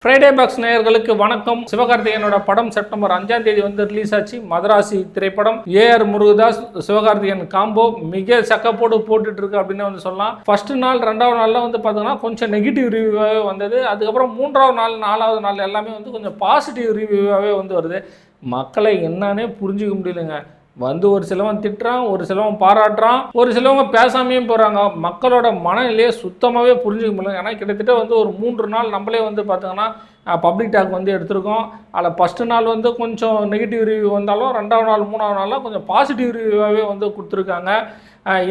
Friday box நேயர்களுக்கு வணக்கம். சிவகார்த்திகேயனோட படம் செப்டம்பர் 5ஆம் தேதி வந்து ரிலீஸ் ஆச்சு. மதராசி திரைப்படம். ஏஆர் முருகதாஸ் சிவகார்த்திகேயன் காம்போ மிக சக்கப்போடு போட்டுட்டு இருக்கு அப்படின்னு வந்து சொல்லலாம். ஃபர்ஸ்ட் நாள் 2வது நாள்ல வந்து பார்த்தீங்கன்னா கொஞ்சம் நெகட்டிவ் ரிவ்யூவாகவே வந்தது. அதுக்கப்புறம் 3வது நாள் 4வது நாள் எல்லாமே வந்து கொஞ்சம் பாசிட்டிவ் ரிவ்யூவாகவே வந்து வருது. மக்களை என்னன்னே புரிஞ்சுக்க முடியலைங்க. வந்து ஒரு சிலவன் திட்டுறான், ஒரு சிலவன் பாராட்டுறான், ஒரு சிலவங்க பேசாமையும் போகிறாங்க. மக்களோட மனநிலையே சுத்தமாகவே புரிஞ்சுக்க முடியல. ஏன்னா கிட்டத்தட்ட வந்து ஒரு 3 நாள் நம்மளே வந்து பார்த்தோங்கன்னா பப்ளிக் டாக் வந்து எடுத்திருக்கோம். அதில் ஃபஸ்ட்டு நாள் வந்து கொஞ்சம் நெகட்டிவ் ரிவ்யூ வந்தாலும் 2வது நாள் 3வது நாளில் கொஞ்சம் பாசிட்டிவ் ரிவ்யூவாகவே வந்து கொடுத்துருக்காங்க.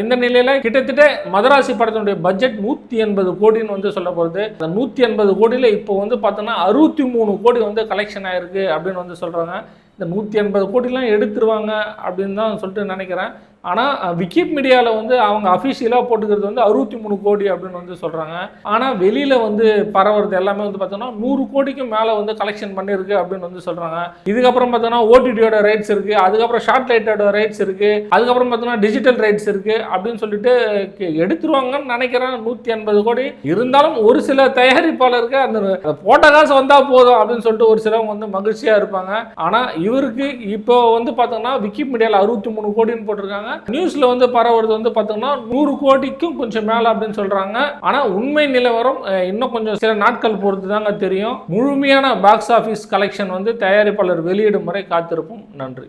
இந்த நிலையில் கிட்டத்தட்ட மதராசி படத்தினுடைய பட்ஜெட் 180 கோடின்னு வந்து சொல்ல போகிறது. அந்த 180 கோடியில் இப்போ வந்து பார்த்தோன்னா 63 கோடி வந்து கலெக்ஷன் ஆகிருக்கு அப்படின்னு வந்து சொல்கிறாங்க. இந்த 180 கோடிலாம் எடுத்துருவாங்க அப்படின்னு தான் சொல்லிட்டு நினைக்கிறேன். ஆனால் விக்கிமீடியாவில் வந்து அவங்க அஃபிஷியலாக போட்டுக்கிறது வந்து 63 கோடி அப்படின்னு வந்து சொல்கிறாங்க. ஆனால் வெளியில் வந்து பரவுறது எல்லாமே வந்து பார்த்தோன்னா 100 கோடிக்கும் மேலே வந்து கலெக்ஷன் பண்ணியிருக்கு அப்படின்னு வந்து சொல்கிறாங்க. இதுக்கப்புறம் பார்த்தோன்னா ஓடிடியோட ரைட்ஸ் இருக்குது, அதுக்கப்புறம் ஷார்ட் லைட்டோட ரைட்ஸ் இருக்குது, அதுக்கப்புறம் பார்த்தோன்னா டிஜிட்டல் ரைட்ஸ் இருக்குது அப்படின்னு சொல்லிட்டு எடுத்துருவாங்கன்னு நினைக்கிறேன். 180 கோடி இருந்தாலும் ஒரு சில தயாரிப்பாளருக்கு அந்த போட்ட காசு வந்தால் போதும் அப்படின்னு சொல்லிட்டு ஒரு சிலவங்க வந்து மகிழ்ச்சியாக இருப்பாங்க. ஆனால் இவருக்கு இப்போ வந்து பார்த்தோன்னா விக்கிமீடியாவில் 63 கோடின்னு போட்டிருக்காங்க. நியூஸ்ல வந்து பரவுறது வந்து பார்த்தோம்னா 100 கோடிக்கும் கொஞ்சம் மேல அப்படின்னு சொல்றாங்க. ஆனா உண்மை நிலவரம் இன்னும் கொஞ்சம் சில நாட்கள் பொறுத்து தாங்க தெரியும். முழுமையான பாக்ஸ் ஆஃபீஸ் கலெக்ஷன் வந்து தயாரிப்பாளர் வெளியிடும் வரை காத்திருப்போம். நன்றி.